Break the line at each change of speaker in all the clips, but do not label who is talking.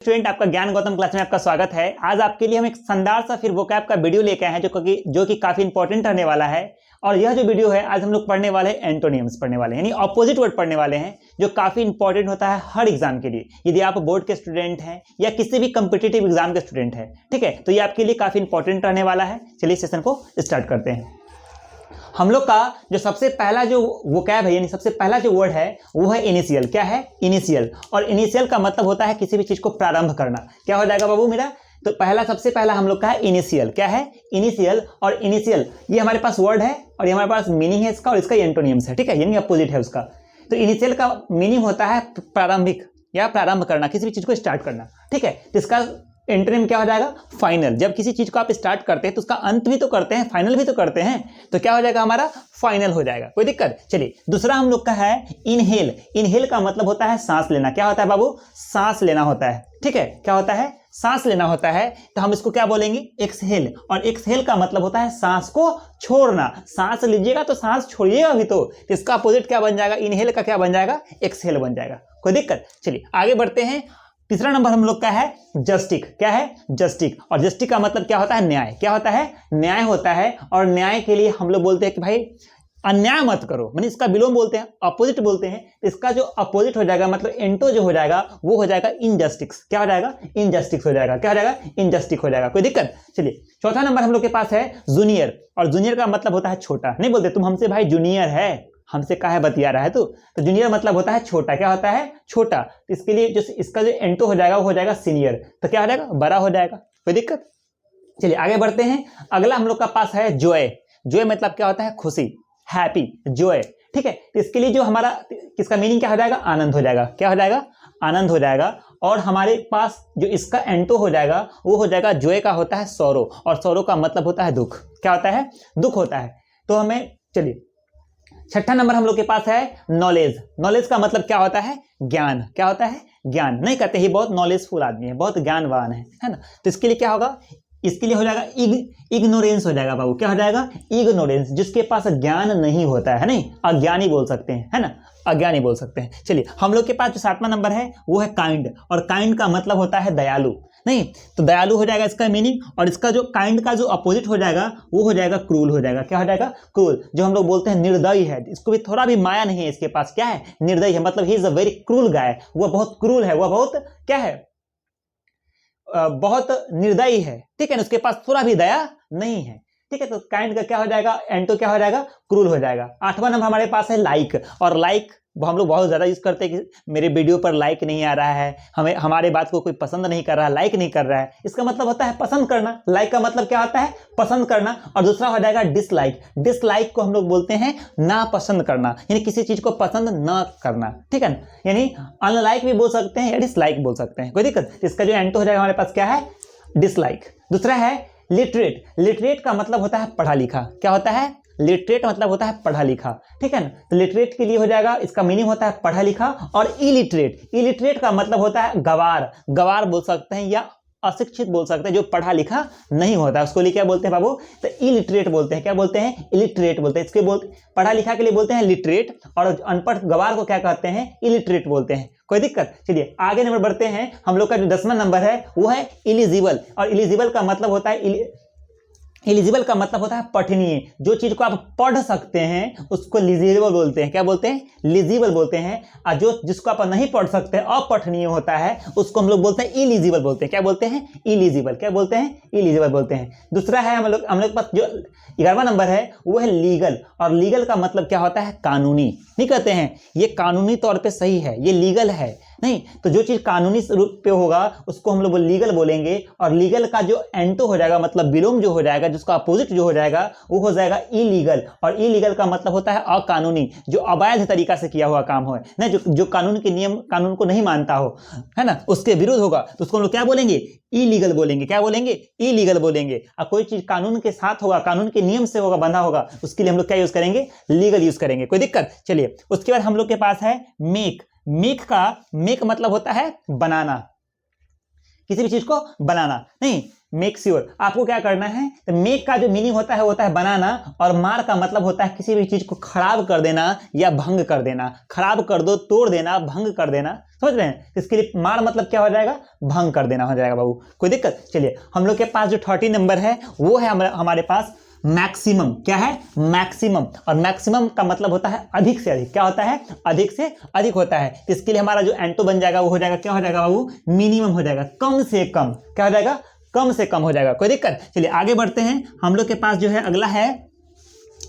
Student, आपका ज्ञान Gautam class में आपका स्वागत है। आज आपके लिए हम एक शानदार सा फिर वोकैब का वीडियो लेके आए हैं जो कि काफी इंपॉर्टेंट रहने वाला है। और यह जो वीडियो है आज हम लोग पढ़ने वाले हैं एंटोनिम्स पढ़ने वाले हैं, यानी ऑपोजिट वर्ड पढ़ने वाले हैं, जो काफी इंपॉर्टेंट होता है हर एग्जाम के लिए। यदि आप बोर्ड के स्टूडेंट हैं या किसी भी कॉम्पिटिटिव एग्जाम के स्टूडेंट हैं, ठीक है, तो ये आपके लिए काफी इंपॉर्टेंट रहने वाला है। चलिए सेशन को स्टार्ट करते हैं। हम लोग का जो सबसे पहला जो वोकैब है, यानी सबसे पहला जो वर्ड है वो है इनिशियल। क्या है? इनिशियल। और इनिशियल का मतलब होता है किसी भी चीज को प्रारंभ करना। क्या हो जाएगा बाबू मेरा? तो सबसे पहला हम लोग का है इनिशियल। क्या है? इनिशियल। और इनिशियल ये हमारे पास वर्ड है और ये हमारे पास मीनिंग है इसका, और इसका एंटोनिम्स है, ठीक है, यानी अपोजिट है उसका। तो इनिशियल का मीनिंग होता है प्रारंभिक या प्रारंभ करना, किसी भी चीज को स्टार्ट करना, ठीक है। तो इसका एंटोनिम क्या हो जाएगा? फाइनल। जब किसी चीज को आप स्टार्ट करते हैं तो उसका अंत भी तो करते हैं, फाइनल भी तो करते हैं, तो क्या हो जाएगा हमारा? फाइनल हो जाएगा। कोई दिक्कत? चलिए दूसरा हम लोग का है इनहेल। इनहेल का मतलब होता है सांस लेना। क्या होता है बाबू? सांस लेना होता है, ठीक है। क्या होता है? सांस लेना होता है। तो हम इसको क्या बोलेंगे? एक्सहेल। और एक्सहेल का मतलब होता है सांस को छोड़ना। सांस लीजिएगा तो सांस छोड़िएगा भी तो इसका अपोजिट क्या बन जाएगा? इनहेल का क्या बन जाएगा? एक्सहेल बन जाएगा। कोई दिक्कत? चलिए आगे बढ़ते हैं। तीसरा नंबर हम लोग का है जस्टिक। क्या है? जस्टिक। और जस्टिक का मतलब क्या होता है? न्याय। क्या होता है? न्याय होता है। और न्याय के लिए हम लोग बोलते हैं कि भाई अन्याय मत करो, माने इसका विलोम बोलते हैं, अपोजिट बोलते हैं। इसका जो अपोजिट हो जाएगा मतलब एंटो जो हो जाएगा वो हो जाएगा इनजस्टिक्स। क्या हो जाएगा? इनजस्टिक्स हो जाएगा। क्या हो जाएगा? इनजस्टिक हो जाएगा। कोई दिक्कत? चलिए चौथा नंबर हम लोग के पास है जूनियर। और जूनियर का मतलब होता है छोटा। नहीं बोलते तुम हमसे भाई जूनियर है, हमसे काहे बतिया रहा है तू, तो जूनियर मतलब होता है छोटा। क्या होता है? छोटा। तो इसके लिए जो इसका जो एंटो हो जाएगा वो हो जाएगा सीनियर। तो क्या हो जाएगा? बड़ा हो जाएगा। कोई दिक्कत? चलिए आगे बढ़ते हैं। अगला हम लोग का पास है जॉय। जॉय मतलब क्या होता है? खुशी, हैप्पी, जॉय, ठीक है। तो इसके लिए जो हमारा किसका मीनिंग क्या हो जाएगा? आनंद हो जाएगा। क्या हो जाएगा? आनंद हो जाएगा। और हमारे पास जो इसका एंटो हो जाएगा वो हो जाएगा जॉय का होता है सौरो। और सौरो का मतलब होता है दुख। क्या होता है? दुख होता है। तो हमें चलिए छठा नंबर हम लोग के पास है नॉलेज। नॉलेज का मतलब क्या होता है? ज्ञान। क्या होता है? ज्ञान। नहीं कहते ही बहुत नॉलेजफुल आदमी है, बहुत ज्ञानवान है ना। तो इसके लिए क्या होगा? इसके लिए हो जाएगा इग्नोरेंस हो जाएगा बाबू। क्या हो जाएगा? इग्नोरेंस। जिसके पास ज्ञान नहीं होता है, नहीं, अज्ञानी बोल सकते हैं, है ना, अज्ञानी बोल सकते हैं। चलिए हम लोग के पास जो सातवां नंबर है वो है काइंड। और काइंड का मतलब होता है दयालु। नहीं, तो दयालु हो जाएगा इसका मीनिंग। और इसका जो काइंड का जो अपोजिट हो जाएगा वो हो जाएगा क्रूल हो जाएगा। क्या हो जाएगा? क्रूल। जो हम लोग बोलते हैं निर्दयी है, इसको भी थोड़ा भी माया नहीं है इसके पास। क्या है? निर्दयी है, मतलब he is a very cruel guy. वह बहुत क्रूल है, वह बहुत क्या है? बहुत निर्दयी है, ठीक है ना, उसके पास थोड़ा भी दया नहीं है, ठीक है। तो काइंड का क्या हो जाएगा? एंटो क्या हो जाएगा? क्रूल हो जाएगा। आठवां नंबर हमारे पास है लाइक। और लाइक हम लोग बहुत ज्यादा यूज करते हैं कि मेरे वीडियो पर लाइक नहीं आ रहा है, हमें हमारे बात को कोई पसंद नहीं कर रहा, लाइक नहीं कर रहा है। इसका मतलब होता है पसंद करना। लाइक का मतलब क्या होता है? पसंद करना। और दूसरा हो जाएगा डिसलाइक। डिसलाइक को हम लोग बोलते हैं नापसंद करना, यानी किसी चीज को पसंद ना करना, ठीक है ना, यानी अनलाइक भी बोल सकते हैं या डिसलाइक बोल सकते हैं। कोई दिक्कत? इसका जो एंटो हो जाएगा हमारे पास क्या है? डिसलाइक। दूसरा है लिटरेट। लिटरेट का मतलब होता है पढ़ा लिखा। क्या होता है? लिटरेट मतलब होता है पढ़ा लिखा, ठीक है ना। तो लिटरेट के लिए हो जाएगा, इसका मीनिंग होता है पढ़ा लिखा। और इलिटरेट। इलिटरेट का मतलब होता है गवार। गवार बोल सकते हैं या अशिक्षित बोल सकते हैं, जो पढ़ा लिखा नहीं होता उसको लिए क्या बोलते हैं बाबू? तो इलिटरेट बोलते हैं। क्या बोलते हैं? इलिटरेट बोलते हैं। इसके पढ़ा लिखा के लिए बोलते हैं लिटरेट, और अनपढ़ गवार को क्या कहते हैं? इलिटरेट बोलते हैं। कोई दिक्कत? चलिए आगे नंबर बढ़ते हैं। हम लोग का जो 10वां नंबर है वो है इलिजिबल। और इलिजिबल का मतलब होता है एलिजिबल का मतलब होता है पठनीय। जो चीज को आप पढ़ सकते हैं उसको लिजिबल बोलते हैं। क्या बोलते हैं? लिजिबल बोलते हैं। और जो जिसको आप नहीं पढ़ सकते, अपठनीय होता है, उसको हम लोग बोलते हैं इलिजिबल बोलते हैं। क्या बोलते हैं? इलिजिबल। क्या बोलते हैं? इलिजिबल बोलते हैं। दूसरा है हम लोग पास जो 11वां नंबर है वो है लीगल। और लीगल का मतलब क्या होता है? कानूनी। नहीं कहते हैं ये कानूनी तौर पे सही है, ये लीगल है, नहीं, तो जो चीज कानूनी रूप पे होगा उसको हम लोग लीगल बोलेंगे। और लीगल का जो एंटो हो जाएगा मतलब विलोम जो हो जाएगा, जिसका अपोजिट जो हो जाएगा वो हो जाएगा इलीगल। और इलीगल का मतलब होता है अकानूनी, जो अवैध तरीका से किया हुआ काम हो, ना, जो कानून के नियम कानून को नहीं मानता हो, है ना, उसके विरुद्ध होगा, तो उसको हम लोग क्या बोलेंगे? इलीगल बोलेंगे। क्या बोलेंगे? इलीगल बोलेंगे। और कोई चीज कानून के साथ होगा, कानून के नियम से होगा, बंधा होगा, उसके लिए हम लोग क्या यूज करेंगे? लीगल यूज करेंगे। कोई दिक्कत? चलिए उसके बाद हम लोग के पास है मेक। मेक मतलब होता है बनाना, किसी भी चीज को बनाना। नहीं, मेक श्योर, आपको क्या करना है, तो मेक का जो मीनिंग होता है बनाना, और मार का मतलब होता है किसी भी चीज को खराब कर देना या भंग कर देना। खराब कर दो, तोड़ देना, भंग कर देना, समझ रहे हैं। इसके लिए मार मतलब क्या हो जाएगा, भंग कर देना हो जाएगा बाबू, कोई दिक्कत। चलिए हम लोग के पास जो 30 नंबर है वो है हमारे पास मैक्सिमम। क्या है, मैक्सिमम। और मैक्सिमम का मतलब होता है अधिक से अधिक। क्या होता है, अधिक से अधिक होता है। तो इसके लिए हमारा जो एंटो बन जाएगा वो हो जाएगा, क्या हो जाएगा बाबू, मिनिमम हो जाएगा, कम से कम। क्या हो जाएगा, कम से कम हो जाएगा, कोई दिक्कत। चलिए आगे बढ़ते हैं। हम लोग के पास जो है अगला है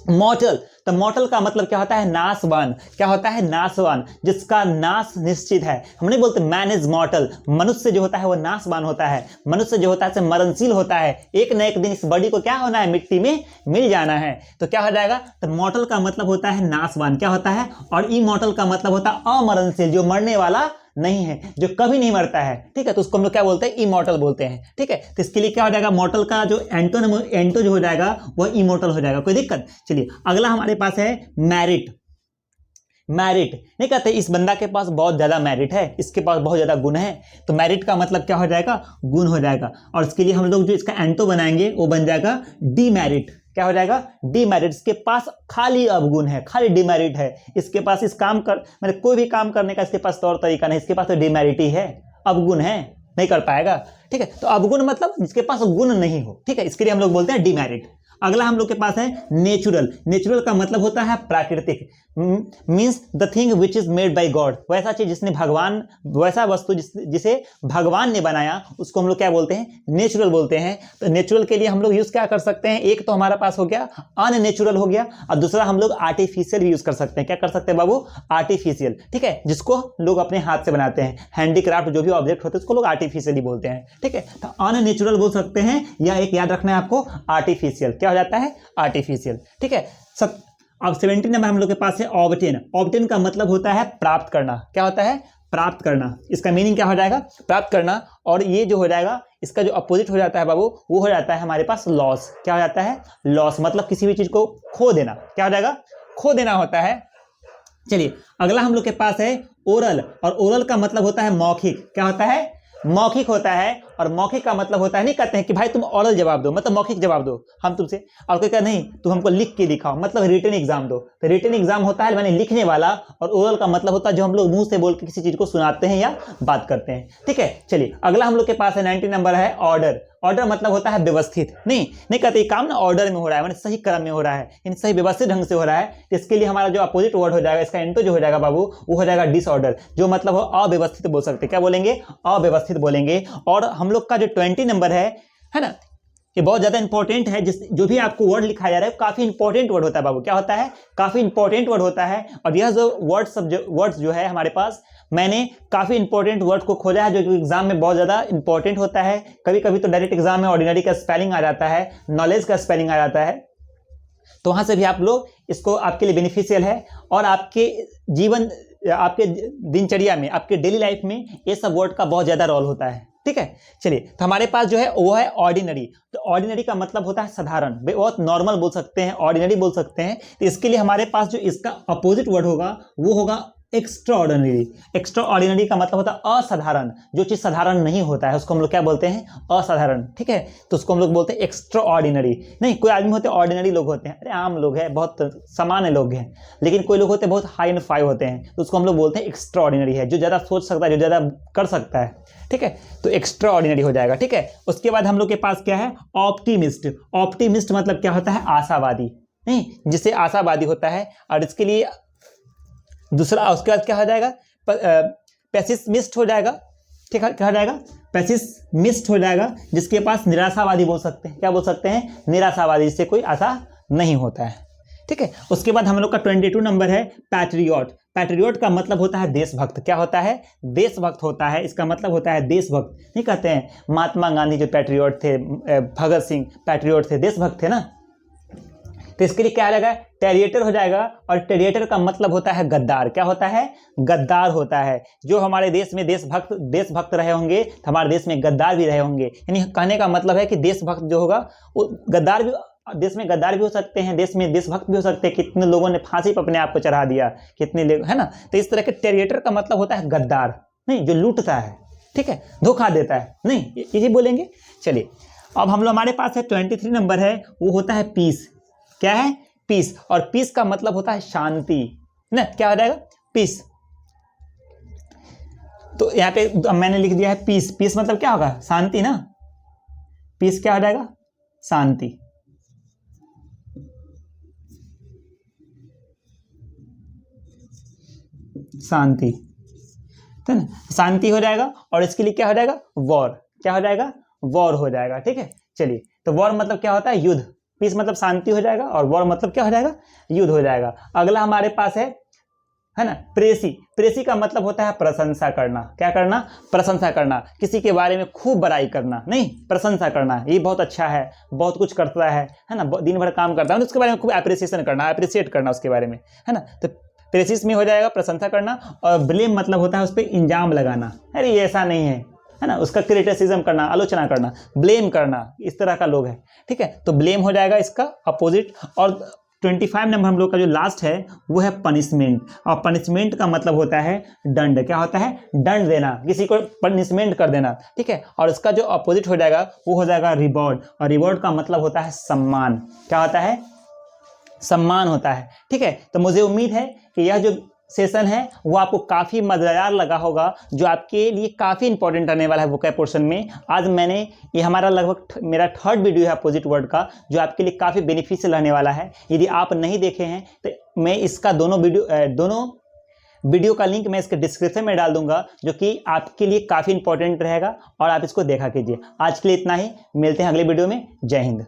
मॉर्टल। तो मॉर्टल का मतलब क्या होता है, नाशवान। क्या होता है, नाशवान, जिसका नाश निश्चित है। हम नहीं बोलते मैन इज मॉर्टल, मनुष्य जो होता है वो नाशवान होता है, मनुष्य जो होता है मरणशील होता है, एक न एक दिन इस बॉडी को क्या होना है, मिट्टी में मिल जाना है। तो क्या हो जाएगा, तो मॉर्टल का मतलब होता है नाशवान, क्या होता है, और इमॉर्टल का मतलब होता है अमरणशील, जो मरने वाला नहीं है, जो कभी नहीं मरता है, ठीक है। तो उसको हम लोग क्या बोलते हैं, इमॉर्टल बोलते हैं, ठीक है। तो इसके लिए क्या हो जाएगा, मॉर्टल का जो एंटो जो हो जाएगा वह इमॉर्टल हो जाएगा, कोई दिक्कत। चलिए अगला हमारे पास है मैरिट। मैरिट नहीं कहते इस बंदा के पास बहुत ज्यादा मैरिट है, इसके पास बहुत ज्यादा गुण है। तो मैरिट का मतलब क्या हो जाएगा, गुण हो जाएगा। और इसके लिए हम लोग जो इसका एंटो बनाएंगे वो बन जाएगा डीमेरिट। क्या हो जाएगा, डीमेरिट। इसके पास खाली अवगुण है, खाली डीमेरिट है। इसके पास इस काम कर मतलब कोई भी काम करने का इसके पास तौर तरीका नहीं, इसके पास तो डीमेरिट ही है, अवगुण है, नहीं कर पाएगा, ठीक है। तो अवगुण मतलब जिसके पास गुण नहीं हो, ठीक है, इसके लिए हम लोग बोलते हैं डीमेरिट। अगला हम लोग के पास है नेचुरल। नेचुरल का मतलब होता है प्राकृतिक, means the thing which is made by God. वैसा चीज जिसने भगवान, वैसा वस्तु जिसे भगवान ने बनाया उसको हम लोग क्या बोलते हैं, नेचुरल बोलते हैं। तो नेचुरल के लिए हम लोग यूज क्या कर सकते हैं, एक तो हमारा पास हो गया अननेचुरल हो गया, और दूसरा हम लोग आर्टिफिशियल यूज कर सकते हैं। क्या कर सकते हैं बाबू, आर्टिफिशियल, ठीक है, जिसको लोग अपने हाथ से बनाते हैं, हैंडीक्राफ्ट जो भी ऑब्जेक्ट होते हैं उसको लोग आर्टिफिशियली बोलते हैं, ठीक है। तो अननेचुरल बोल सकते हैं, या एक याद रखना है आपको, आर्टिफिशियल। क्या हो जाता है, आर्टिफिशियल, ठीक है। अब 70 नंबर हम लोग के पास है ऑब्टेन। ऑब्टेन का मतलब होता है प्राप्त करना। क्या होता है, प्राप्त करना। इसका मीनिंग क्या हो जाएगा, प्राप्त करना। और ये जो हो जाएगा, इसका जो अपोजिट हो जाता है बाबू, वो हो जाता है हमारे पास लॉस। क्या हो जाता है, लॉस, मतलब किसी भी चीज को खो देना। क्या हो जाएगा, खो देना होता है। चलिए अगला हम लोग के पास है ओरल। और ओरल का मतलब होता है मौखिक। क्या होता है, मौखिक होता है। और मौखिक का मतलब होता है, नहीं कहते हैं कि भाई तुम ओरल जवाब दो, मतलब मौखिक जवाब दो हम तुमसे, और कोई कहता नहीं तुम हमको लिख के दिखाओ, मतलब रिटन एग्जाम दो। तो रिटन एग्जाम होता है मैंने लिखने वाला, और ओरल का मतलब होता है जो हम लोग मुंह से बोल के किसी चीज को सुनाते हैं या बात करते हैं, ठीक है। चलिए अगला हम लोग के पास है 90 नंबर है ऑर्डर। ऑर्डर मतलब होता है व्यवस्थित। नहीं कहते काम ना ऑर्डर में हो रहा है, मैंने सही क्रम में हो रहा है, यानी सही व्यवस्थित ढंग से हो रहा है। तो इसके लिए हमारा जो अपोजिट वर्ड हो जाएगा, इसका एंटो जो हो जाएगा बाबू, वो हो जाएगा डिसऑर्डर, जो मतलब हो अव्यवस्थित बोल सकते हैं। क्या बोलेंगे, अव्यवस्थित बोलेंगे। और हम लोग का जो 20 नंबर है ना, ये बहुत ज्यादा इंपॉर्टेंट है। जो भी आपको वर्ड लिखाया जा रहा है काफी इंपॉर्टेंट वर्ड होता है बाबू। क्या होता है, काफी इंपॉर्टेंट वर्ड होता है। और यह जो वर्ड्स जो है हमारे पास, मैंने काफी इंपॉर्टेंट वर्ड को खोजा है जो एग्जाम में बहुत ज्यादा इंपॉर्टेंट होता है। कभी कभी तो डायरेक्ट एग्जाम में ऑर्डिनरी का स्पेलिंग आ जाता है, नॉलेज का स्पेलिंग आ जाता है, तो वहां से भी आप लोग इसको, आपके लिए बेनिफिशियल है। और आपके जीवन, आपके दिनचर्या में, आपके डेली लाइफ में ये सब वर्ड का बहुत ज्यादा रोल होता है, ठीक है। चलिए तो हमारे पास जो है वो है ऑर्डिनरी। तो ऑर्डिनरी का मतलब होता है साधारण, बहुत नॉर्मल बोल सकते हैं, ऑर्डिनरी बोल सकते हैं। तो इसके लिए हमारे पास जो इसका अपोजिट वर्ड होगा वो होगा एक्स्ट्रा ऑर्डिनरी। एक्स्ट्रा ऑर्डिनरी का मतलब होता है असाधारण, जो चीज साधारण नहीं होता है उसको हम लोग क्या बोलते हैं, असाधारण, ठीक है। तो उसको हम लोग बोलते हैं एक्स्ट्रा ऑर्डिनरी। नहीं, कोई आदमी होते हैं ऑर्डिनरी लोग होते हैं, अरे आम लोग हैं, बहुत सामान्य लोग हैं। लेकिन कोई लोग होते हैं बहुत हाई एंड फाई होते हैं, तो उसको हम लोग बोलते हैं एक्स्ट्रा ऑर्डिनरी है, जो ज्यादा सोच सकता है, जो ज्यादा कर सकता है, ठीक है। तो एक्स्ट्रा ऑर्डिनरी हो जाएगा, ठीक है। उसके बाद हम लोग के पास क्या है, ऑप्टिमिस्ट। ऑप्टिमिस्ट मतलब क्या होता है, आशावादी, नहीं, जिसे आशावादी होता है। और इसके लिए दूसरा, उसके बाद क्या हो जाएगा, पेसिमिस्ट हो जाएगा, ठीक है। क्या हो जाएगा, पेसिमिस्ट हो जाएगा, जिसके पास निराशावादी बोल सकते हैं। क्या बोल सकते हैं, निराशावादी, जिससे कोई आशा नहीं होता है, ठीक है। उसके बाद हम लोग का 22 नंबर है पैट्रियट। पैट्रियट का मतलब होता है देशभक्त। क्या होता है, देशभक्त होता है। इसका मतलब होता है देशभक्त। नहीं कहते हैं महात्मा गांधी जो पैट्रियट थे, भगत सिंह पैट्रियट थे, देशभक्त थे ना। तो इसके लिए क्या आएगा, टेरिएटर हो जाएगा। और टेरिएटर का मतलब होता है गद्दार। क्या होता है, गद्दार होता है। जो हमारे देश में देशभक्त रहे होंगे, तो हमारे देश में गद्दार भी रहे होंगे। यानी कहने का मतलब है कि देशभक्त जो होगा वो गद्दार भी, देश में गद्दार भी हो सकते हैं, देश में देशभक्त भी हो सकते हैं। कितने लोगों ने फांसी पर अपने आप को चढ़ा दिया, कितने लोग, है ना। तो इस तरह के टेरिएटर का मतलब होता है गद्दार, नहीं, जो लूटता है, ठीक है, धोखा देता है, नहीं, यही बोलेंगे। चलिए अब हम लोग हमारे पास है 23 नंबर है, वो होता है पीस। क्या है? पीस। और पीस का मतलब होता है शांति ना, क्या हो जाएगा? पीस। तो यहाँ पे मैंने लिख दिया है पीस। पीस मतलब क्या होगा? शांति ना। पीस क्या हो जाएगा? शांति। शांति, तो ना शांति हो जाएगा। और इसके लिए क्या हो जाएगा? वॉर। क्या हो जाएगा? वॉर हो जाएगा। ठीक है, चलिए। तो वॉर मतलब क्या होता है? युद्ध। पीस मतलब शांति हो जाएगा, और वॉर मतलब क्या हो जाएगा? युद्ध हो जाएगा। अगला हमारे पास है ना, प्रेसी। प्रेसी का मतलब होता है प्रशंसा करना। क्या करना? प्रशंसा करना। किसी के बारे में खूब बड़ाई करना, नहीं, प्रशंसा करना। ये बहुत अच्छा है, बहुत कुछ करता है ना, दिन भर काम करता है, तो उसके बारे में खूब अप्रिसिएशन करना, अप्रिशिएट करना उसके बारे में, है ना। तो प्रेसिस में हो जाएगा प्रशंसा करना। और ब्लेम मतलब होता है उस पर इंजाम लगाना, अरे ये ऐसा नहीं है ना, उसका क्रिटिसिज्म करना, आलोचना करना, ब्लेम करना, इस तरह का लोग है। ठीक है, तो ब्लेम हो जाएगा इसका अपोजिट। और 25 नंबर हम लोग का जो लास्ट है वो है पनिशमेंट। और पनिशमेंट का मतलब होता है दंड। क्या होता है? दंड देना, किसी को पनिशमेंट कर देना। ठीक है, और इसका जो अपोजिट हो जाएगा वो हो जाएगा रिवॉर्ड। और रिवॉर्ड का मतलब होता है सम्मान। क्या होता है? सम्मान होता है। ठीक है, तो मुझे उम्मीद है कि यह जो सेशन है वो आपको काफ़ी मज़ेदार लगा होगा, जो आपके लिए काफ़ी इंपॉर्टेंट रहने वाला है वोकैब पोर्शन में। आज मैंने ये हमारा लगभग मेरा थर्ड वीडियो है अपोजिट वर्ड का, जो आपके लिए काफ़ी बेनिफिशियल रहने वाला है। यदि आप नहीं देखे हैं तो मैं इसका दोनों वीडियो का लिंक मैं इसके डिस्क्रिप्शन में डाल दूंगा, जो कि आपके लिए काफ़ी इंपॉर्टेंट रहेगा, और आप इसको देखा कीजिए। आज के लिए इतना ही, मिलते हैं अगले वीडियो में। जय हिंद।